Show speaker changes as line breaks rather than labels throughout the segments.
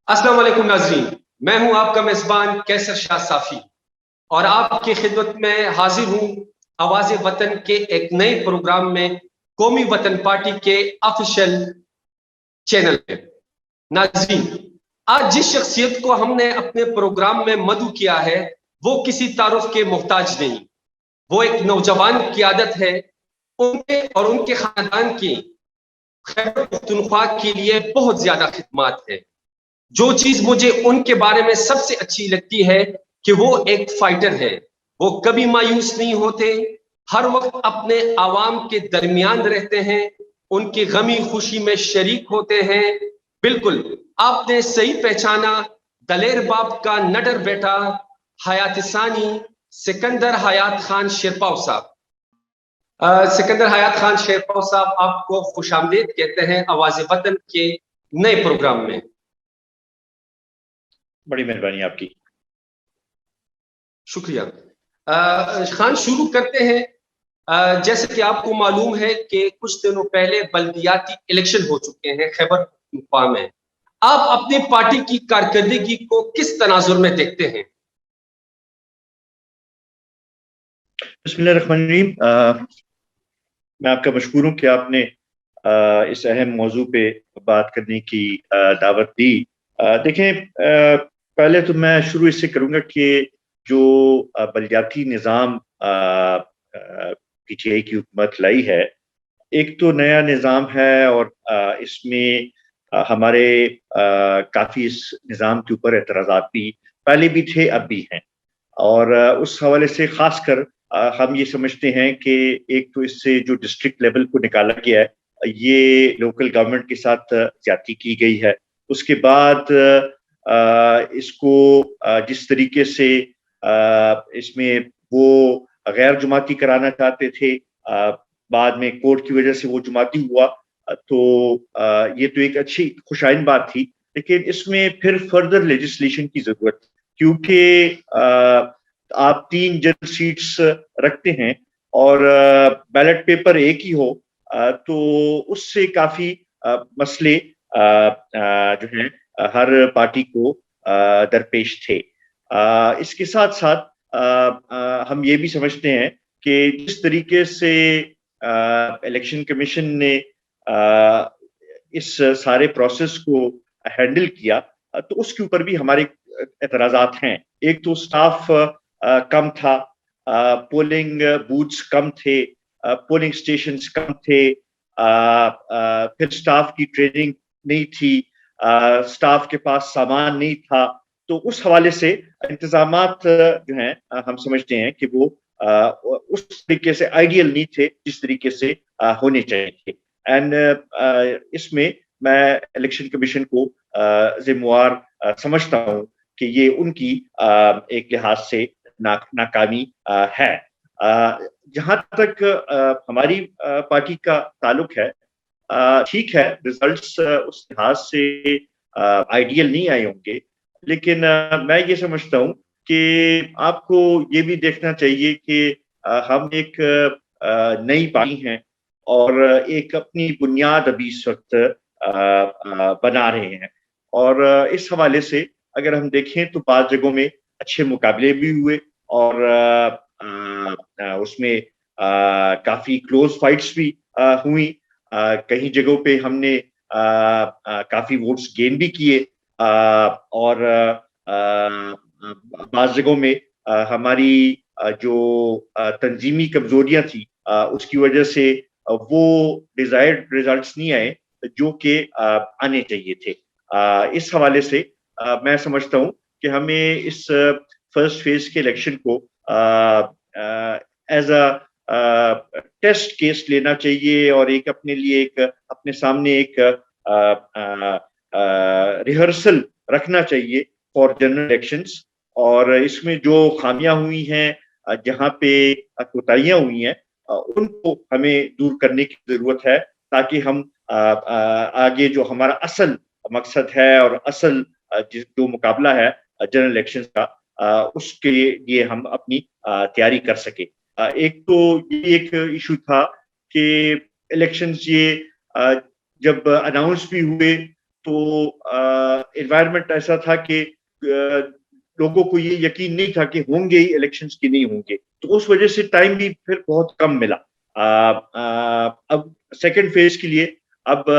السلام علیکم ناظرین، میں ہوں آپ کا میزبان کیسر شاہ صافی اور آپ کی خدمت میں حاضر ہوں آواز وطن کے ایک نئے پروگرام میں قومی وطن پارٹی کے آفیشیل چینل پہ۔ ناظرین، آج جس شخصیت کو ہم نے اپنے پروگرام میں مدعو کیا ہے وہ کسی تعارف کے محتاج نہیں، وہ ایک نوجوان قیادت ہے۔ ان کے اور ان کے خاندان کی خیبر پختونخوا کے لیے بہت زیادہ خدمات ہے۔ جو چیز مجھے ان کے بارے میں سب سے اچھی لگتی ہے کہ وہ ایک فائٹر ہے، وہ کبھی مایوس نہیں ہوتے، ہر وقت اپنے عوام کے درمیان رہتے ہیں، ان کی غمی خوشی میں شریک ہوتے ہیں۔ بالکل آپ نے صحیح پہچانا، دلیر باپ کا نڈر بیٹا حیات ثانی سکندر حیات خان شیرپاؤ صاحب۔ سکندر حیات خان شیرپاؤ صاحب آپ کو خوش آمدید کہتے ہیں آواز وطن کے نئے پروگرام میں۔
بڑی مہربانی آپ کی،
شکریہ۔ خان شروع کرتے ہیں۔ جیسے کہ آپ کو معلوم ہے کہ کچھ دنوں پہلے بلدیاتی الیکشن ہو چکے ہیں خیبر پختونخوا میں، آپ اپنی پارٹی کی کارکردگی کو کس تناظر میں دیکھتے ہیں؟
بسم اللہ الرحمن الرحیم۔ میں آپ کا مشکور ہوں کہ آپ نے اس اہم موضوع پہ بات کرنے کی دعوت دی۔ دیکھیں، پہلے تو میں شروع اس سے کروں گا کہ جو بلدیاتی نظام پی ٹی آئی کی حکومت لائی ہے، ایک تو نیا نظام ہے اور اس میں ہمارے کافی اس نظام کے اوپر اعتراضات بھی پہلے بھی تھے، اب بھی ہیں، اور اس حوالے سے خاص کر ہم یہ سمجھتے ہیں کہ ایک تو اس سے جو ڈسٹرکٹ لیول کو نکالا گیا ہے، یہ لوکل گورنمنٹ کے ساتھ زیادتی کی گئی ہے۔ اس کے بعد اس کو جس طریقے سے اس میں وہ غیر جماعتی کرانا چاہتے تھے، بعد میں کورٹ کی وجہ سے وہ جماعتی ہوا، تو یہ تو ایک اچھی خوشائند بات تھی، لیکن اس میں پھر فردر لیجسلیشن کی ضرورت، کیونکہ آپ 3 جنرل سیٹس رکھتے ہیں اور بیلٹ پیپر ایک ہی ہو، تو اس سے کافی مسئلے جو ہیں ہر پارٹی کو درپیش تھے۔ اس کے ساتھ ساتھ ہم یہ بھی سمجھتے ہیں کہ جس طریقے سے الیکشن کمیشن نے اس سارے پروسیس کو ہینڈل کیا، تو اس کے اوپر بھی ہمارے اعتراضات ہیں۔ ایک تو سٹاف کم تھا، پولنگ بوتھس کم تھے، پولنگ سٹیشنز کم تھے، پھر سٹاف کی ٹریننگ نہیں تھی، سٹاف کے پاس سامان نہیں تھا، تو اس حوالے سے انتظامات جو ہیں ہم سمجھتے ہیں کہ وہ اس طریقے سے آئیڈیل نہیں تھے جس طریقے سے ہونے چاہیے تھے۔ اینڈ اس میں الیکشن کمیشن کو ذمہ وار سمجھتا ہوں کہ یہ ان کی ایک لحاظ سے ناکامی ہے۔ جہاں تک ہماری پارٹی کا تعلق ہے، ٹھیک ہے، ریزلٹس اس لحاظ سے آئیڈیل نہیں آئے ہوں گے، لیکن میں یہ سمجھتا ہوں کہ آپ کو یہ بھی دیکھنا چاہیے کہ ہم ایک نئی پارٹی ہیں اور ایک اپنی بنیاد ابھی اس وقت بنا رہے ہیں، اور اس حوالے سے اگر ہم دیکھیں تو بعض جگہوں میں اچھے مقابلے بھی ہوئے اور اس میں کافی کلوز فائٹس بھی ہوئی، کئی جگہوں پہ ہم نے کافی ووٹس گین بھی کیے، اور بعض جگہوں میں ہماری جو تنظیمی کمزوریاں تھیں اس کی وجہ سے وہ ڈیزائرڈ ریزلٹس نہیں آئے جو کہ آنے چاہیے تھے۔ اس حوالے سے میں سمجھتا ہوں کہ ہمیں اس فرسٹ فیز کے الیکشن کو ایز اے ٹیسٹ کیس لینا چاہیے اور ایک اپنے لیے ایک اپنے سامنے ایک ریہرسل رکھنا چاہیے فار جنرل الیکشنز، اور اس میں جو خامیاں ہوئی ہیں، جہاں پہ کوتاہیاں ہوئی ہیں، ان کو ہمیں دور کرنے کی ضرورت ہے، تاکہ ہم آگے جو ہمارا اصل مقصد ہے اور اصل جو مقابلہ ہے جنرل الیکشن کا، اس کے لیے ہم اپنی تیاری کر سکیں۔ ایک تو یہ ایک ایشو تھا کہ الیکشنز یہ جب اناؤنس بھی ہوئے تو انوائرمنٹ ایسا تھا کہ لوگوں کو یہ یقین نہیں تھا کہ ہوں گے ہی الیکشنز کی نہیں ہوں گے، تو اس وجہ سے ٹائم بھی پھر بہت کم ملا. اب سیکنڈ فیز کے لیے اب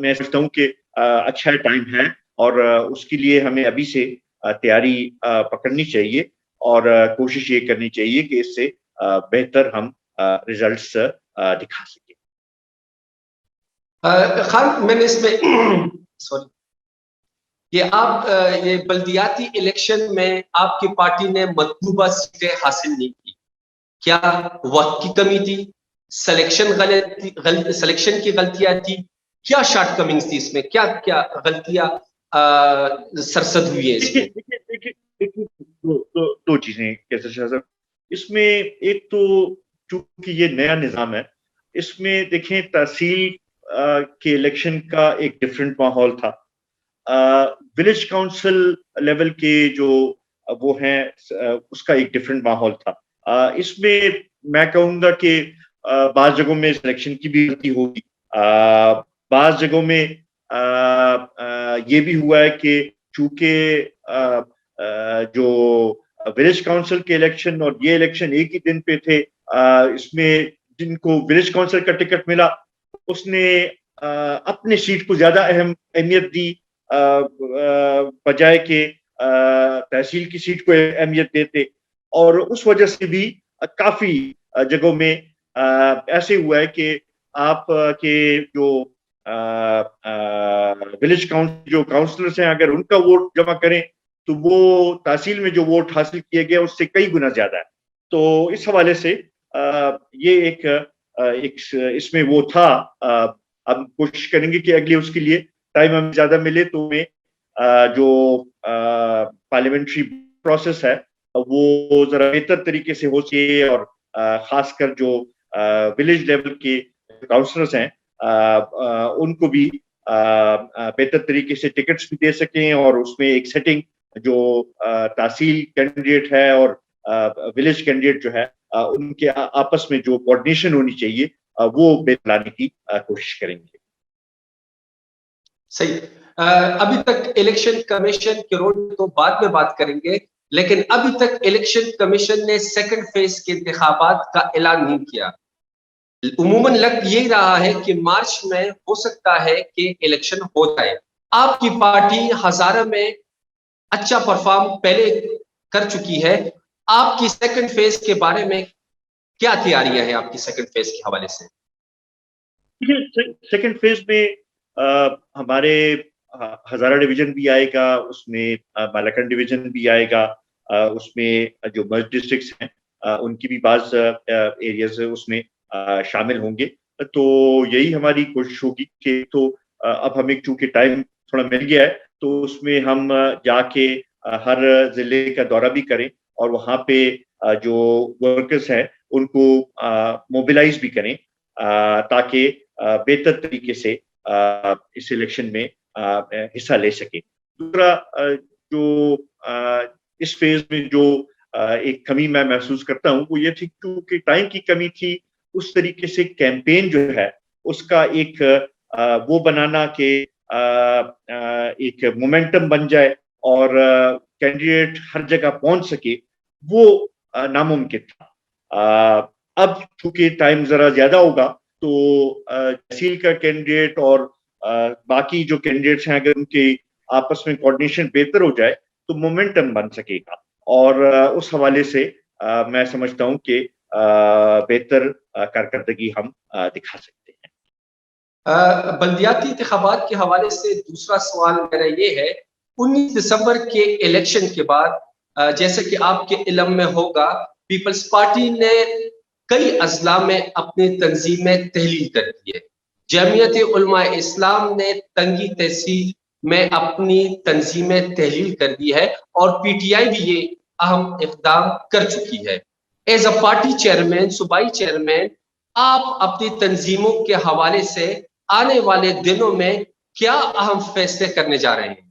میں سمجھتا ہوں کہ اچھا ٹائم ہے، اور اس کے لیے ہمیں ابھی سے تیاری پکڑنی چاہیے، اور کوشش یہ کرنی چاہیے کہ اس سے بہتر ہم ریزلٹس دکھا سکیں.
خان، میں نے اس میں سوری کہ آپ یہ بلدیاتی الیکشن میں آپ کی پارٹی نے مطلوبہ سیٹیں حاصل نہیں کی، کیا وقت کی کمی تھی، سلیکشن کی غلطیاں تھی، کیا شارٹ کمنگز تھی اس میں، کیا کیا غلطیاں سرزد ہوئی ہیں اس میں؟
دیکھیے دو چیزیں کیسے شاہ صاحب، اس میں ایک تو چونکہ یہ نیا نظام ہے، اس میں دیکھیں تحصیل کے الیکشن کا ایک ڈفرینٹ ماحول تھا. ولیج کاؤنسل لیول کے جو وہ ہیں اس کا ایک ڈفرینٹ ماحول تھا. اس میں میں کہوں گا کہ بعض جگہوں میں سلیکشن کی بھی غلطی ہوگی، بعض جگہوں میں یہ بھی ہوا ہے کہ چونکہ جو ولیج کاؤنسل کے الیکشن اور یہ الیکشن ایک ہی دن پہ تھے، اس میں جن کو ولیج کاؤنسل کا ٹکٹ ملا اس نے اپنے سیٹ کو زیادہ اہمیت دی بجائے کہ تحصیل کی سیٹ کو اہمیت دیتے، اور اس وجہ سے بھی کافی جگہوں میں ایسے ہوا ہے کہ آپ کے جو ولیج کاؤنسل جو کاؤنسلرز ہیں اگر ان کا ووٹ جمع کریں تو وہ تحصیل میں جو ووٹ حاصل کیے گئے اس سے کئی گنا زیادہ ہے. تو اس حوالے سے یہ ایک اس میں وہ تھا. اب کوشش کریں گے کہ اگلی اس کے لیے ٹائم ہمیں زیادہ ملے تو میں جو پارلیمنٹری پروسیس ہے وہ ذرا بہتر طریقے سے ہو سکے، اور خاص کر جو ولیج لیول کے کاؤنسلرز ہیں ان کو بھی بہتر طریقے سے ٹکٹس بھی دے سکیں، اور اس میں ایک سیٹنگ جو تحصیل کینڈیڈیٹ ہے اور ولیج کینڈیڈیٹ جو ہے ان کے آپس میں جو کوآرڈینیشن ہونی چاہیے وہ بہتر لانے کی کوشش کریں گے.
صحیح. ابھی تک الیکشن کمیشن کے رول تو بعد میں بات کریں گے، لیکن ابھی تک الیکشن کمیشن نے سیکنڈ فیز کے انتخابات کا اعلان نہیں کیا. عموماً لگ یہی رہا ہے کہ مارچ میں ہو سکتا ہے کہ الیکشن ہو جائے. آپ کی پارٹی ہزارہ میں اچھا پرفارم پہلے کر چکی ہے، آپ کی سیکنڈ فیز کے بارے میں کیا تیاریاں ہیں آپ کی سیکنڈ فیز کے حوالے سے؟
سیکنڈ فیز میں ہمارے ہزارہ ڈویژن بھی آئے گا، اس میں مالاکنڈ ڈویژن بھی آئے گا، اس میں جو مرج ڈسٹرکٹس ہیں ان کی بھی بعض ایریاز اس میں شامل ہوں گے. تو یہی ہماری کوشش ہوگی کہ تو اب ہمیں چونکہ ٹائم تھوڑا مل گیا ہے تو اس میں ہم جا کے ہر ضلع کا دورہ بھی کریں، اور وہاں پہ جو ورکرز ہیں ان کو موبلائز بھی کریں تاکہ بہتر طریقے سے اس الیکشن میں حصہ لے سکیں. دوسرا جو اس فیز میں جو ایک کمی میں محسوس کرتا ہوں وہ یہ تھی کہ ٹائم کی کمی تھی. اس طریقے سے کیمپین جو ہے اس کا ایک وہ بنانا کہ ایک مومنٹم بن جائے اور کینڈیڈیٹ ہر جگہ پہنچ سکے، وہ ناممکن تھا. اب چونکہ ٹائم ذرا زیادہ ہوگا تو تحصیل کا کینڈیڈیٹ اور باقی جو کینڈیڈیٹس ہیں اگر ان کے آپس میں کوآرڈینیشن بہتر ہو جائے تو مومنٹم بن سکے گا، اور اس حوالے سے میں سمجھتا ہوں کہ بہتر کارکردگی ہم دکھا سکتے ہیں.
بلدیاتی انتخابات کے حوالے سے دوسرا سوال میرا یہ ہے، 19 دسمبر کے الیکشن کے بعد جیسے کہ آپ کے علم میں ہوگا پیپلز پارٹی نے کئی اضلاع میں اپنی تنظیمیں تحلیل کر دی ہے. جمعیت علماء اسلام نے تنگی تحصیل میں اپنی تنظیمیں تحلیل کر دی ہے، اور پی ٹی آئی بھی یہ اہم اقدام کر چکی ہے. ایز اے پارٹی چیئرمین، صوبائی چیئرمین، آپ اپنی تنظیموں کے حوالے سے آنے والے دنوں میں کیا اہم فیصلے کرنے جا رہے ہیں؟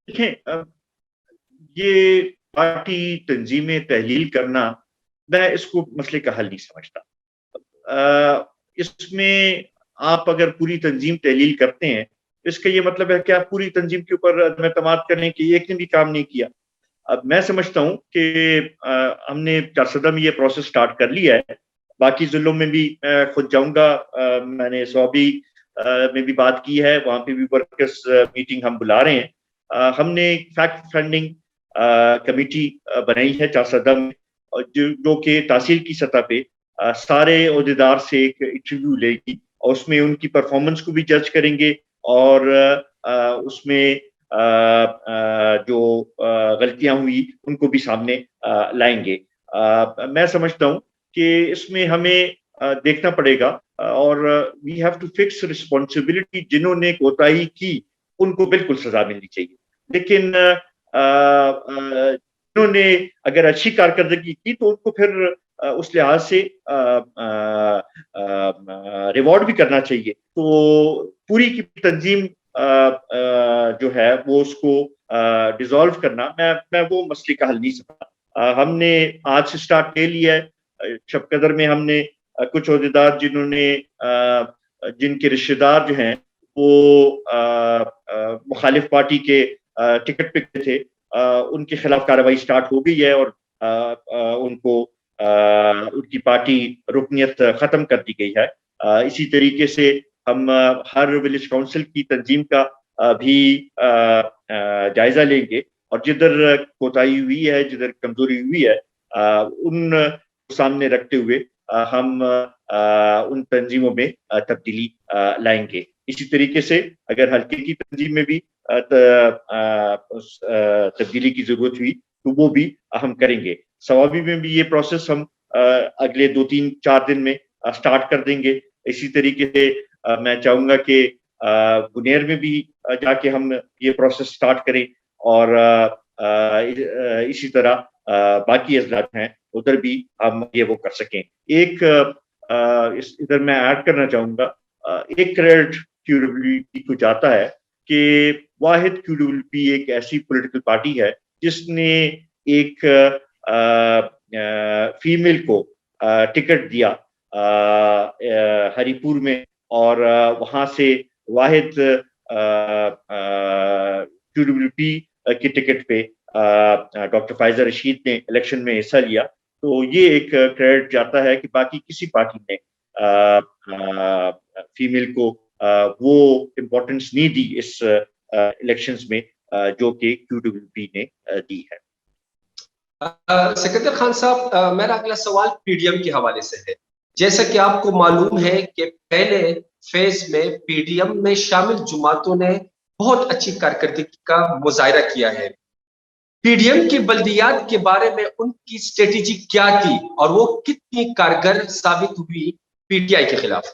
دیکھیں، یہ پارٹی تنظیمیں تحلیل کرنا میں اس کو مسئلے کا حل نہیں سمجھتا. اس میں آپ اگر پوری تنظیم تحلیل کرتے ہیں اس کا یہ مطلب ہے کہ آپ پوری تنظیم کے اوپر اعتماد کریں کہ ایک نے بھی کام نہیں کیا. اب میں سمجھتا ہوں کہ ہم نے 400 میں یہ پروسیس سٹارٹ کر لیا ہے. باقی ضلعوں میں بھی میں خود جاؤں گا. میں نے سوابی میں بھی بات کی ہے, وہاں پہ بھی ورکرز میٹنگ ہم بلا رہے ہیں. ہم نے فیکٹ فنڈنگ کمیٹی بنائی ہے 400 میں, جو کہ تحصیل کی سطح پہ سارے عہدیدار سے ایک انٹرویو لے گی, اور اس میں ان کی پرفارمنس کو بھی جج کریں گے, اور اس میں جو غلطیاں ہوئی ان کو بھی سامنے لائیں گے. میں سمجھتا ہوں کہ اس میں ہمیں دیکھنا پڑے گا, اور we have to fix responsibility. جنہوں نے کوتاہی کی ان کو بالکل سزا ملنی چاہیے, لیکن جنہوں نے اگر اچھی کارکردگی کی تو ان کو پھر اس لحاظ سے ریوارڈ بھی کرنا چاہیے. تو پوری کی تنظیم جو ہے وہ اس کو ڈیزالو کرنا, میں وہ مسئلے کا حل نہیں سکتا. ہم نے آج سے سٹارٹ لے لیا ہے. شب قدر میں ہم نے کچھ عہدیدار جن کے رشتہ دار جو ہیں وہ مخالف پارٹی کے ٹکٹ پہ تھے, ان کے خلاف کارروائی سٹارٹ ہو گئی ہے, اور ان کو ان کی پارٹی رکنیت ختم کر دی گئی ہے. اسی طریقے سے ہم ہر ولیج کونسل کی تنظیم کا بھی جائزہ لیں گے, اور جدھر کوتاہی ہوئی ہے, جدھر کمزوری ہوئی ہے, ان کو سامنے رکھتے ہوئے ہم ان تنظیموں میں تبدیلی لائیں گے. اسی طریقے سے اگر حلقے کی تنظیم میں بھی تبدیلی کی ضرورت ہوئی تو وہ بھی ہم کریں گے. سوابی میں بھی یہ پروسیس ہم اگلے 2-3-4 دن میں سٹارٹ کر دیں گے. اسی طریقے سے میں چاہوں گا کہ گنیر میں بھی جا کے ہم یہ پروسیس سٹارٹ کریں, اور اسی طرح باقی اضلاع ہیں ادھر بھی ہم یہ وہ کر سکیں. ایک ادھر میں ایڈ کرنا چاہوں گا, ایک کریڈٹ QWP کو جاتا ہے کہ واحد QWP ایک ایسی پولیٹیکل پارٹی ہے جس نے ایک فیمیل کو ٹکٹ دیا ہری پور میں, اور وہاں سے واحد QWP کی ٹکٹ پہ ڈاکٹر فائزہ رشید نے الیکشن میں حصہ لیا. تو یہ ایک کریڈٹ جاتا ہے کہ باقی کسی پارٹی نے فیمیل کو وہ امپورٹنس نہیں دی اس الیکشنز میں جو کہ QWP نے دی ہے.
سکندر خان صاحب, میرا اگلا سوال PDM کے حوالے سے ہے. جیسا کہ آپ کو معلوم ہے کہ پہلے فیز میں PDM میں شامل جماعتوں نے بہت اچھی کارکردگی کا مظاہرہ کیا ہے. PDM کی بلدیات کے بارے میں ان کی اسٹریٹجی کیا تھی, اور وہ کتنی کارگر ثابت ہوئی PTI کے خلاف؟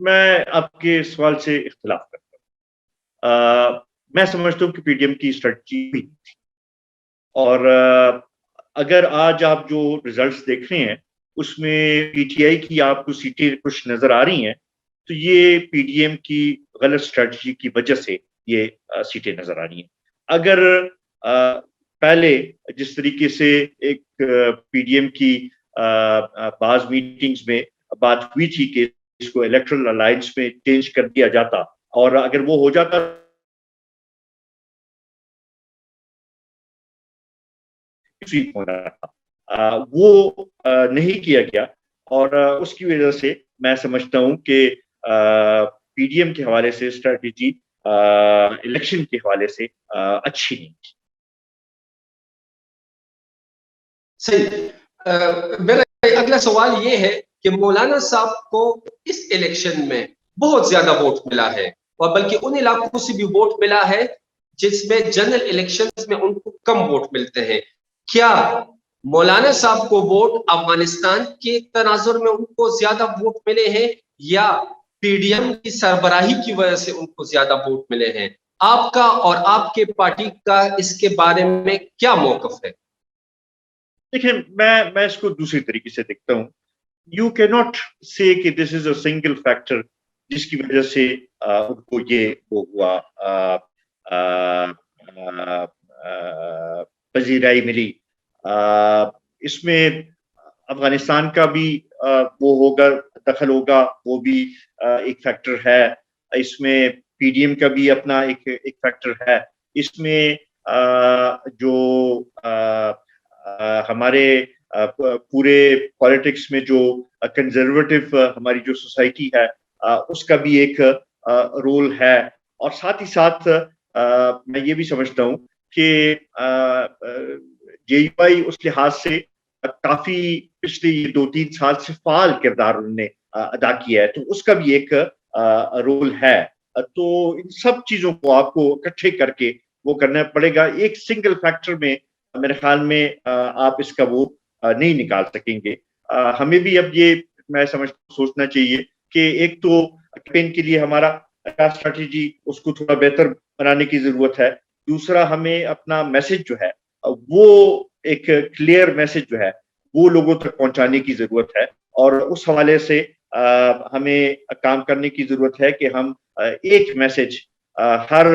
میں آپ کے سوال سے اختلاف کرتا ہوں. میں سمجھتا ہوں کہ PDM کی اسٹریٹجی بھی تھی, اور اگر آج آپ جو ریزلٹس دیکھ رہے ہیں اس میں PTI کی آپ کو سیٹیں کچھ نظر آ رہی ہیں, تو یہ PDM کی غلط اسٹریٹجی کی وجہ سے یہ سیٹیں نظر آ رہی ہیں. اگر پہلے جس طریقے سے ایک PDM کی بعض میٹنگز میں بات ہوئی تھی کہ اس کو الیکٹرل الائنس میں چینج کر دیا جاتا, اور اگر وہ ہو جاتا وہ نہیں کیا گیا, اور اس کی وجہ سے میں سمجھتا ہوں کہ PDM کے حوالے سے اسٹریٹجی الیکشن کے حوالے سے اچھی نہیں تھی.
صحیح. میرا اگلا سوال یہ ہے کہ مولانا صاحب کو اس الیکشن میں بہت زیادہ ووٹ ملا ہے, اور بلکہ ان علاقوں سے بھی ووٹ ملا ہے جس میں جنرل الیکشن میں ان کو کم ووٹ ملتے ہیں. کیا مولانا صاحب کو ووٹ افغانستان کے تناظر میں ان کو زیادہ ووٹ ملے ہیں, یا PDM کی سربراہی کی وجہ سے ان کو زیادہ ووٹ ملے ہیں؟ آپ کا اور آپ کے پارٹی کا اس کے بارے میں کیا موقف ہے؟
دیکھیں, میں اس کو دوسری طریقے سے دیکھتا ہوں. یو کی ناٹ سے کہ دس از اے سنگل فیکٹر جس کی وجہ سے ان کو یہ وہ ہوا پذیرائی ملی. اس میں افغانستان کا بھی وہ ہوگا, دخل ہوگا, وہ بھی ایک فیکٹر ہے. اس میں PDM کا بھی اپنا ایک فیکٹر ہے، اس میں جو ہمارے پورے پالیٹکس میں جو کنزرویٹو ہماری جو سوسائٹی ہے اس کا بھی ایک رول ہے، اور ساتھ ہی ساتھ میں یہ بھی سمجھتا ہوں کہ JUI اس لحاظ سے کافی پچھلے 2-3 سال سے فعال کردار انہوں نے ادا کیا ہے، تو اس کا بھی ایک رول ہے. تو ان سب چیزوں کو آپ کو اکٹھے کر کے وہ کرنا پڑے گا. ایک سنگل فیکٹر میں میرے خیال میں آپ اس کا وہ نہیں نکال سکیں گے. ہمیں بھی اب یہ میں سوچنا چاہیے کہ ایک تو کیمپین کے لیے ہمارا اسٹریٹجی اس کو تھوڑا بہتر بنانے کی ضرورت ہے. دوسرا ہمیں اپنا میسج جو ہے وہ ایک کلیئر میسج جو ہے وہ لوگوں تک پہنچانے کی ضرورت ہے، اور اس حوالے سے ہمیں کام کرنے کی ضرورت ہے کہ ہم ایک میسج ہر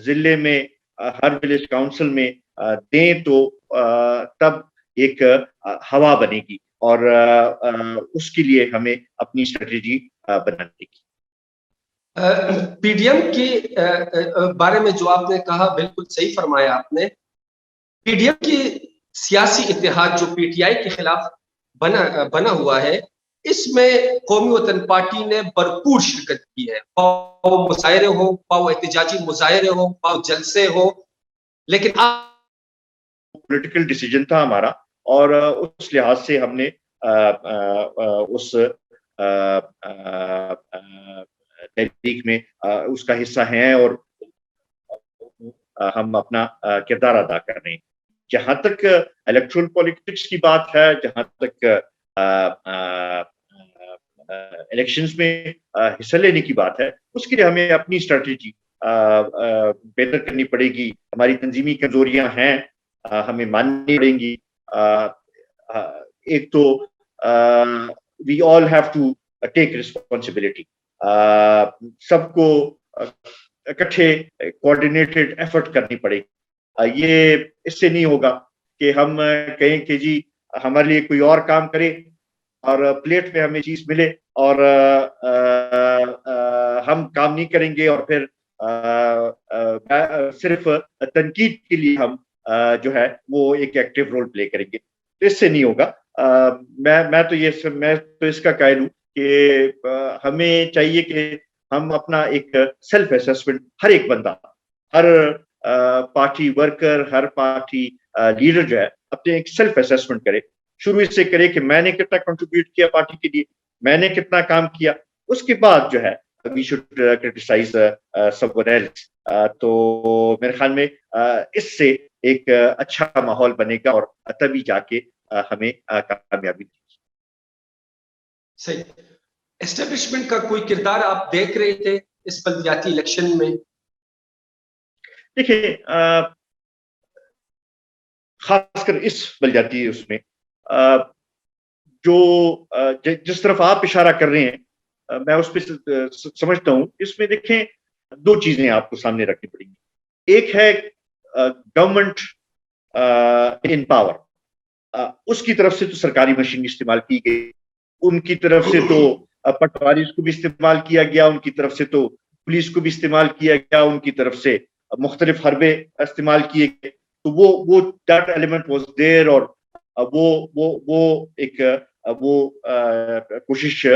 ضلع میں ہر ولیج کاؤنسل میں دیں تو تب ایک ہوا بنے گی، اور اس کے لیے ہمیں اپنی اسٹریٹجی بنانے کی.
PDM کے بارے میں جو آپ نے کہا بالکل صحیح فرمایا آپ نے. PDM کی سیاسی اتحاد جو PTI کے خلاف بنا ہوا ہے، اس میں قومی وطن پارٹی نے بھرپور شرکت کی ہے، پاؤ مظاہرے ہو، پاؤ احتجاجی مظاہرے ہو، پاؤ جلسے ہو، لیکن
پولیٹیکل ڈیسیجن تھا ہمارا، اور اس لحاظ سے ہم نے اس تحریک میں اس کا حصہ ہیں اور ہم اپنا کردار ادا کر رہے ہیں. جہاں تک الیکٹرل پالیٹکس کی بات ہے، جہاں تک الیکشنز میں حصہ لینے کی بات ہے، اس کے لیے ہمیں اپنی اسٹریٹجی بہتر کرنی پڑے گی. ہماری تنظیمی کمزوریاں ہیں، ہمیں ماننی پڑیں گی. ایک تو we all have to take responsibility, سب کو اکٹھے کوآرڈینیٹڈ ایفرٹ کرنی پڑے گی. یہ اس سے نہیں ہوگا کہ ہم کہیں کہ جی ہمارے لیے کوئی اور کام کرے اور پلیٹ میں ہمیں چیز ملے اور ہم کام نہیں کریں گے، اور پھر صرف تنقید کے لیے ہم جو ہے وہ ایک ایکٹیو رول پلے کریں گے. اس سے نہیں ہوگا. میں تو اس کا قائل ہوں کہ ہمیں چاہیے کہ ہم اپنا ایک سیلف اسیسمنٹ، ہر ایک بندہ، ہر پارٹی ورکر، ہر پارٹی لیڈر جو ہے اپنے ایک سیلف اسیسمنٹ کرے. شروع اس سے کرے کہ میں نے کتنا کنٹریبیوٹ کیا پارٹی کے لیے، میں نے کتنا کام کیا. اس کے بعد جو ہے we should criticize someone else. تو میرے خیال میں اس سے ایک اچھا ماحول بنے گا، اور تبھی جا کے ہمیں کامیابی ملے گی.
صحیح. اسٹیبلشمنٹ کا کوئی کردار آپ دیکھ رہے تھے اس بلدیاتی الیکشن میں؟
دیکھیں، خاص کر اس بلدیاتی اس میں جو جس طرف آپ اشارہ کر رہے ہیں، میں اس پہ سمجھتا ہوں اس میں دیکھیں 2 چیزیں آپ کو سامنے رکھنی پڑیں گی. ایک ہے گورنمنٹ ان پاور، اس کی طرف سے تو سرکاری مشین استعمال کی گئی، ان کی طرف سے تو پٹواریز کو بھی استعمال کیا گیا، ان کی طرف سے تو پولیس کو بھی استعمال کیا گیا، ان کی طرف سے مختلف حربے استعمال کیے گئے. تو وہ دیٹ ایلیمنٹ واز دیئر، اور وہ ایک وہ کوشش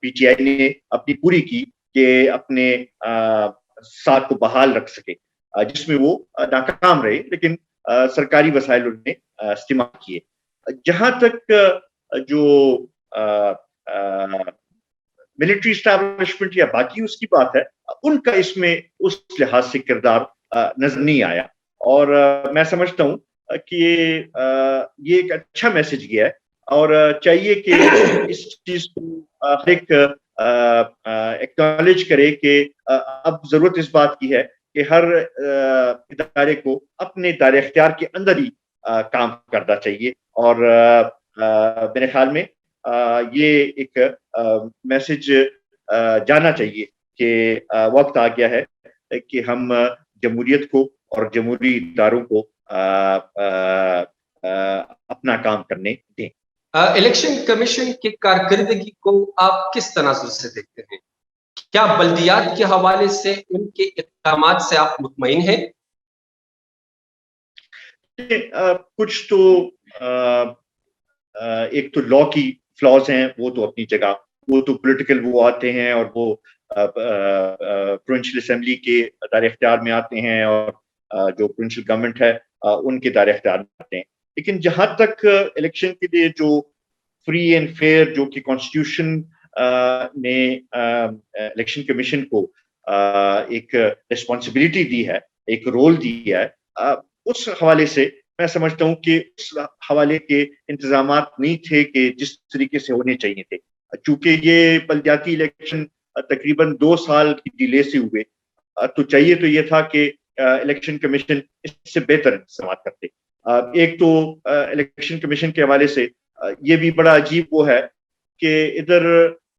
PTI نے اپنی پوری کی کہ اپنے ساتھ کو بحال رکھ سکے، جس میں وہ ناکام رہے، لیکن سرکاری وسائل انہوں نے استعمال کیے. جہاں تک جو ملٹری اسٹیبلشمنٹ یا باقی اس کی بات ہے، ان کا اس میں اس لحاظ سے کردار نظر نہیں آیا، اور میں سمجھتا ہوں کہ یہ ایک اچھا میسج گیا ہے، اور چاہیے کہ اس چیز کو ہر ایک ایکنالج کرے کہ اب ضرورت اس بات کی ہے کہ ہر ادارے کو اپنے دائرہ اختیار کے اندر ہی کام کرنا چاہیے. اور میرے خیال میں یہ ایک میسج جانا چاہیے کہ وقت آ گیا ہے کہ ہم جمہوریت کو اور جمہوری اداروں کو اپنا کام کرنے دیں.
الیکشن کمیشن کی کارکردگی کو آپ کس تناظر سے دیکھتے ہیں؟ کیا بلدیات کے حوالے سے ان کے اقدامات سے آپ مطمئن ہیں؟
کچھ تو ایک تو لا کی فلاز ہیں، وہ تو اپنی جگہ، وہ تو پولیٹیکل وہ آتے ہیں اور وہ پروونشل اسمبلی کے دائرہ اختیار میں آتے ہیں، اور جو پروونشل گورنمنٹ ہے ان کے دائرہ اختیار میں آتے ہیں. لیکن جہاں تک الیکشن کے لیے جو فری اینڈ فیئر جو کہ کانسٹیٹیوشن نے الیکشن کمیشن کو ایک ریسپانسبلٹی دی ہے، ایک رول دی ہے، اس حوالے سے میں سمجھتا ہوں کہ اس حوالے کے انتظامات نہیں تھے کہ جس طریقے سے ہونے چاہیے تھے. چونکہ یہ بلدیاتی الیکشن تقریباً 2 سال کی ڈیلے سے ہوئے، تو چاہیے تو یہ تھا کہ الیکشن کمیشن اس سے بہتر انتظامات کرتے. ایک تو الیکشن کمیشن کے حوالے سے یہ بھی بڑا عجیب وہ ہے کہ ادھر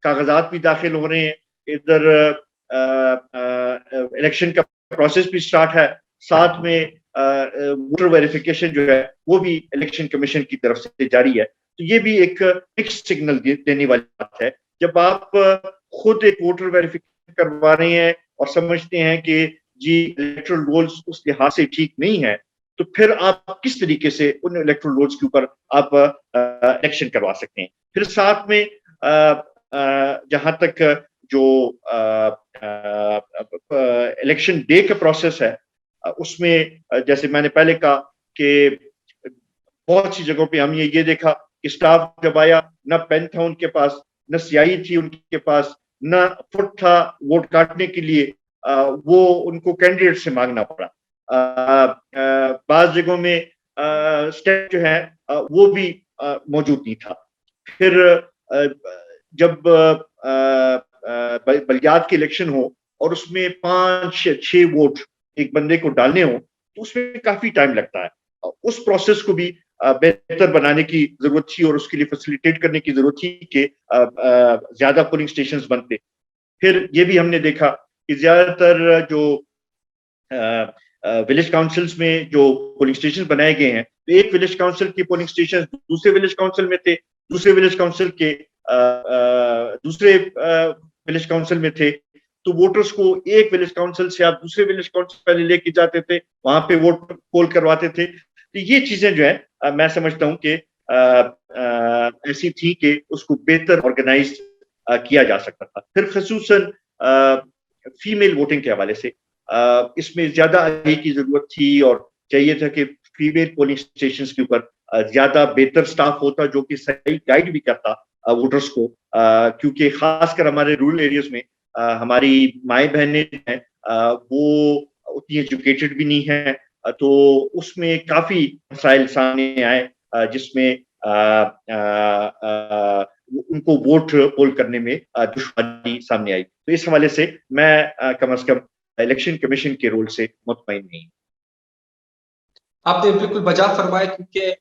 کاغذات بھی داخل ہو رہے ہیں، ادھر الیکشن کا پروسیس بھی سٹارٹ ہے، ساتھ میں ووٹر ویریفیکیشن جو ہے وہ بھی الیکشن کمیشن کی طرف سے جاری ہے. تو یہ بھی ایک مکس سگنل دینے والی بات ہے. جب آپ خود ایک ووٹر ویریفیکیشن کروا رہے ہیں اور سمجھتے ہیں کہ جی الیکٹرل رولز اس لحاظ سے ٹھیک نہیں ہے، تو پھر آپ کس طریقے سے ان الیکٹرل رولز کے اوپر آپ الیکشن کروا سکتے ہیں. پھر ساتھ میں جہاں تک جو الیکشن ڈے کا پروسیس ہے، اس میں جیسے میں نے پہلے کہا کہ بہت سی جگہوں پہ ہم یہ دیکھا کہ اسٹاف جب آیا، نہ پین تھا ان کے پاس، نہ سیاہی تھی ان کے پاس، نہ فٹ تھا ووٹ کاٹنے کے لیے، وہ ان کو کینڈیڈیٹ سے مانگنا پڑا. بعض جگہوں میں اسٹیپ جو ہے وہ بھی موجود نہیں تھا. پھر جب بلدیات کے الیکشن ہو اور اس میں 5-6 ووٹ ایک بندے کو ڈالنے ہوں تو اس میں کافی ٹائم لگتا ہے. اس پروسیس کو بھی بہتر بنانے کی ضرورت تھی اور اس کے لیے فیسیلیٹیٹ کرنے کی ضرورت تھی کہ زیادہ پولنگ سٹیشنز بنتے. پھر یہ بھی ہم نے دیکھا کہ زیادہ تر جو ولیج کاؤنسلز میں جو پولنگ سٹیشن بنائے گئے ہیں، ایک ولیج کاؤنسل کے پولنگ سٹیشن دوسرے ولیج کاؤنسل میں تھے، دوسرے ولیج کاؤنسل کے دوسرے ولیج کاؤنسل میں تھے. تو ووٹرز کو ایک ولیج کاؤنسل سے آپ دوسرے ولیج کاؤنسل پہلے لے کے جاتے تھے، وہاں پہ ووٹ پول کرواتے تھے. تو یہ چیزیں جو ہے میں سمجھتا ہوں کہ ایسی تھی کہ اس کو بہتر آرگنائز کیا جا سکتا تھا. پھر خصوصاً فیمیل ووٹنگ کے حوالے سے اس میں زیادہ آگاہی کی ضرورت تھی اور چاہیے تھا کہ فیمیل پولنگ اسٹیشنز کے اوپر زیادہ بہتر سٹاف ہوتا جو کہ صحیح گائیڈ بھی کرتا ووٹرز کو، کیونکہ خاص کر ہمارے رورل ایریاز میں ہماری مائیں بہنیں ہیں وہ اتنی ایجوکیٹڈ بھی نہیں ہیں، تو اس میں کافی مسائل سامنے آئے جس میں ان کو ووٹ پول کرنے میں دشواری سامنے آئی. تو اس حوالے سے میں کم از کم الیکشن کمیشن کے رول سے مطمئن نہیں.
آپ نے بالکل بجا فرمایا، کیونکہ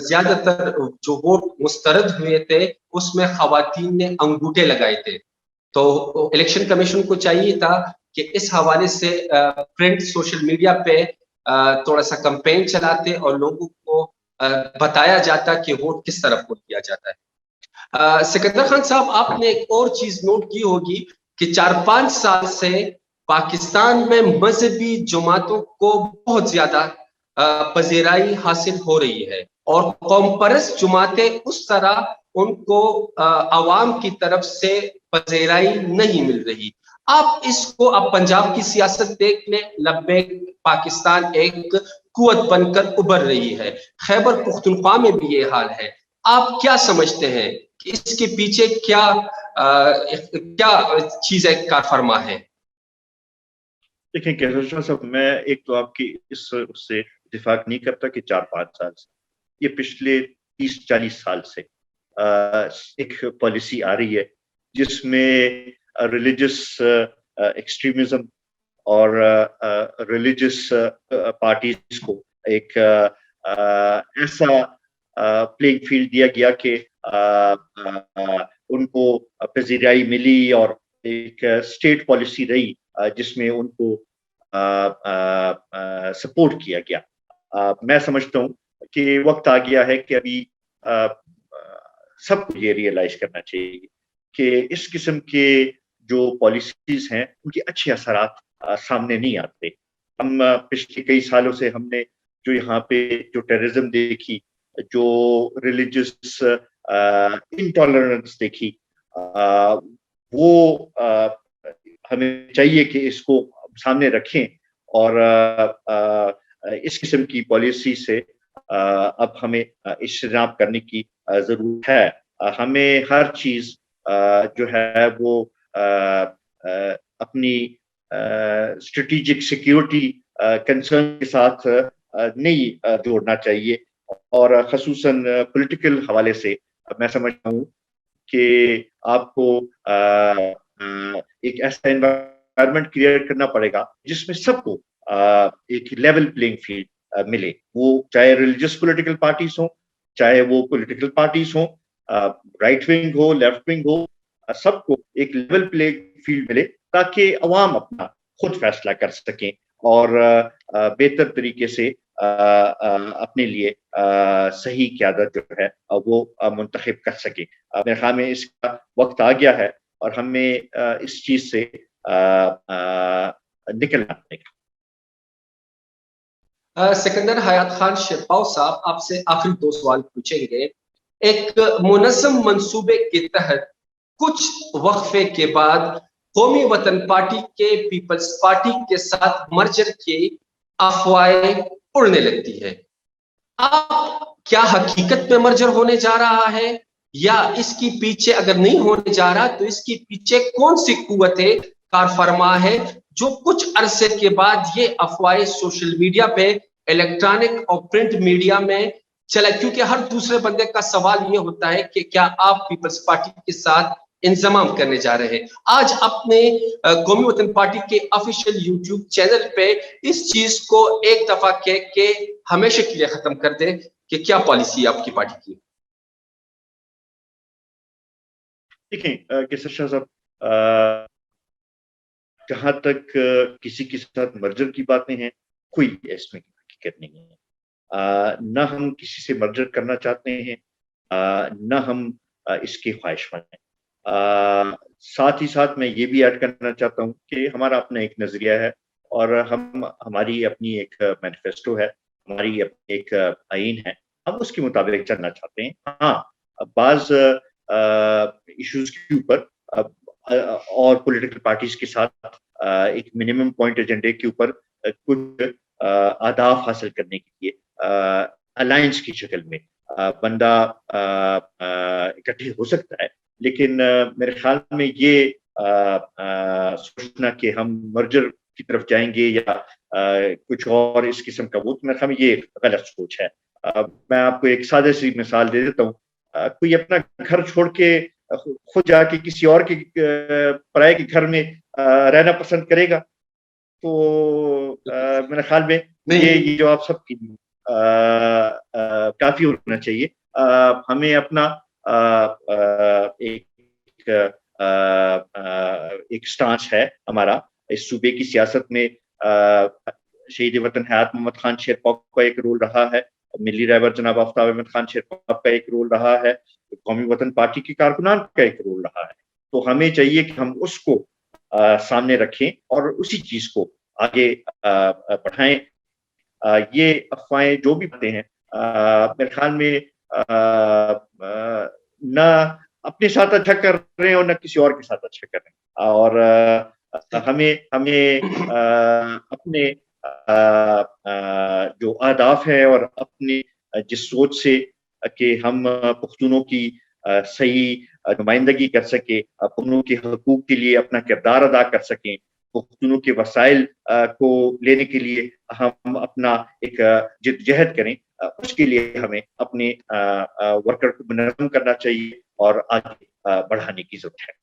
زیادہ تر جو ووٹ مسترد ہوئے تھے اس میں خواتین نے انگوٹھے لگائے تھے. تو الیکشن کمیشن کو چاہیے تھا کہ اس حوالے سے پرنٹ سوشل میڈیا پہ تھوڑا سا کمپین چلاتے اور لوگوں کو بتایا جاتا کہ ووٹ کس طرف کو دیا جاتا ہے. سکندر خان صاحب، آپ نے ایک اور چیز نوٹ کی ہوگی کہ 4-5 سال سے پاکستان میں مذہبی جماعتوں کو بہت زیادہ پذیرائی حاصل ہو رہی ہے اور قوم پرست جماعتیں اس طرح ان کو عوام کی طرف سے پذیرائی نہیں مل رہی. آپ اس کو اب پنجاب کی سیاست دیکھ لیں، لبیک پاکستان ایک قوت بن کر ابھر رہی ہے. خیبر پختونخوا میں بھی یہ حال ہے. آپ کیا سمجھتے ہیں کہ اس کے پیچھے کیا چیزیں کار فرما ہے؟
دیکھیں کیسر صاحب، میں ایک تو آپ کی اس سے اتفاق نہیں کرتا کہ 4-5 سال سے، یہ پچھلے 30-40 سال سے ایک پالیسی آ رہی ہے جس میں ریلیجس ایکسٹریمزم اور ریلیجس پارٹیز کو ایک ایسا پلینگ فیلڈ دیا گیا کہ ان کو پذیرائی ملی اور ایک اسٹیٹ پالیسی رہی جس میں ان کو سپورٹ کیا گیا. میں سمجھتا ہوں کہ وقت آ گیا ہے کہ ابھی سب کو یہ ریئلائز کرنا چاہیے کہ اس قسم کے جو پالیسیز ہیں ان کے اچھے اثرات سامنے نہیں آتے. ہم پچھلے کئی سالوں سے ہم نے جو یہاں پہ جو ٹیررزم دیکھی, جو ریلیجس انٹالرنس دیکھی, وہ ہمیں چاہیے کہ اس کو سامنے رکھیں, اور اس قسم کی پالیسی سے اب ہمیں اجتناب کرنے کی ضرورت ہے. ہمیں ہر چیز جو ہے وہ اپنی اسٹریٹجک سیکیورٹی کنسرن کے ساتھ نہیں جوڑنا چاہیے, اور خصوصاً پولیٹیکل حوالے سے میں سمجھتا ہوں کہ آپ کو ایک ایسا انوائرمنٹ کریٹ کرنا پڑے گا جس میں سب کو ایک لیول پلینگ فیلڈ ملے, وہ چاہے ریلیجس پولیٹیکل پارٹیز ہوں, چاہے وہ پولیٹیکل پارٹیز ہوں, رائٹ ونگ ہو, لیفٹ ونگ ہو, سب کو ایک لیول پلینگ فیلڈ ملے تاکہ عوام اپنا خود فیصلہ کر سکیں اور بہتر طریقے سے اپنے لیے صحیح قیادت جو ہے وہ منتخب کر سکیں. میرے خیال میں اس کا وقت آ گیا ہے اور ہمیں اس چیز سے نکلنا پڑے گا.
سکندر حیات خان شیرپاؤ صاحب آپ سے آخری 2 سوال پوچھیں گے. ایک منظم منصوبے کے تحت کچھ وقفے کے بعد قومی وطن پارٹی کے پیپلز پارٹی کے ساتھ مرجر کی افواہیں اڑنے لگتی ہے. آپ کیا حقیقت میں مرجر ہونے جا رہا ہے, یا اس کی پیچھے اگر نہیں ہونے جا رہا تو اس کی پیچھے کون سی قوت کار فرما ہے جو کچھ عرصے کے بعد یہ افواہیں سوشل میڈیا پہ, الیکٹرانک اور پرنٹ میڈیا میں چلا, کیونکہ ہر دوسرے بندے کا سوال یہ ہوتا ہے کہ کیا آپ پیپلز پارٹی کے ساتھ انضمام کرنے جا رہے ہیں. آج اپنے قومی وطن پارٹی کے آفیشیل یوٹیوب چینل پہ اس چیز کو ایک دفعہ کہہ کے ہمیشہ کے لیے ختم کر دیں کہ کیا پالیسی ہے آپ کی پارٹی کی.
دیکھیں کیسر شاہ صاحب, جہاں تک کسی کے ساتھ مرجر کی باتیں ہیں, کوئی اس میں حقیقت نہیں ہے. نہ ہم کسی سے مرجر کرنا چاہتے ہیں, نہ ہم اس کے خواہشمند ہیں. ساتھ ہی ساتھ میں یہ بھی ایڈ کرنا چاہتا ہوں کہ ہمارا اپنا ایک نظریہ ہے, اور ہماری اپنی ایک مینیفیسٹو ہے, ہماری اپنی ایک آئین ہے, ہم اس کے مطابق چلنا چاہتے ہیں. ہاں, بعض ایشوز کے اوپر اور پولیٹیکل پارٹیز کے ساتھ ایک منیمم پوائنٹ ایجنڈے کے اوپر کچھ اہداف حاصل کرنے کے لیے الائنس کی شکل میں بندہ اکٹھے ہو سکتا ہے, لیکن میرے خیال میں یہ سوچنا کہ ہم مرجر کی طرف جائیں گے یا کچھ اور اس قسم کا, وہ میرے خیال میں یہ غلط سوچ ہے. میں آپ کو ایک سادہ سی مثال دے دیتا ہوں. کوئی اپنا گھر چھوڑ کے خود جا کے کسی اور کے پرائے کے گھر میں رہنا پسند کرے گا؟ تو میرے خیال میں یہ جو آپ سب کی کافی ہونا چاہیے. ہمیں اپنا ایک سٹانس ہے ہمارا اس صوبے کی سیاست میں. شہید وطن حیات محمد خان شیرپاؤ کا ایک رول رہا ہے, ملی رہبر جناب آفتاب احمد خان شیرپاؤ کا ایک رول رہا ہے, قومی وطن پارٹی کے کارکنان کا ایک رول رہا ہے. تو ہمیں چاہیے کہ ہم اس کو سامنے رکھیں اور اسی چیز کو آگے بڑھائیں. یہ افواہیں جو بھی باتیں ہیں میرے خیال میں نہ اپنے ساتھ اچھا کر رہے ہیں اور نہ کسی اور کے ساتھ اچھا کر رہے ہیں, اور ہمیں اپنے جو اہداف ہیں اور اپنی جس سوچ سے کہ ہم پختونوں کی صحیح نمائندگی کر سکیں, پختونوں کے حقوق کے لیے اپنا کردار ادا کر سکیں, پختونوں کے وسائل کو لینے کے لیے ہم اپنا ایک جدوجہد کریں, اس کے لیے ہمیں اپنے ورکر کو منظم کرنا چاہیے اور آگے بڑھانے کی ضرورت ہے.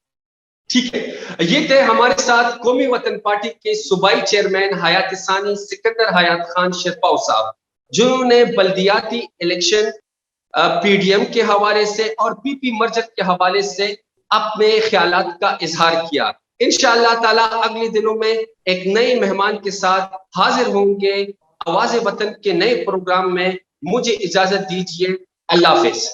ٹھیک ہے, یہ تھے ہمارے ساتھ قومی وطن پارٹی کے صوبائی چیئرمین حیات ثانی سکندر حیات خان شیرپاؤ صاحب, جنہوں نے بلدیاتی الیکشن پی ڈی ایم کے حوالے سے اور پی پی مرجر کے حوالے سے اپنے خیالات کا اظہار کیا. انشاءاللہ تعالی اگلے دنوں میں ایک نئے مہمان کے ساتھ حاضر ہوں گے آواز وطن کے نئے پروگرام میں. مجھے اجازت دیجیے, اللہ حافظ.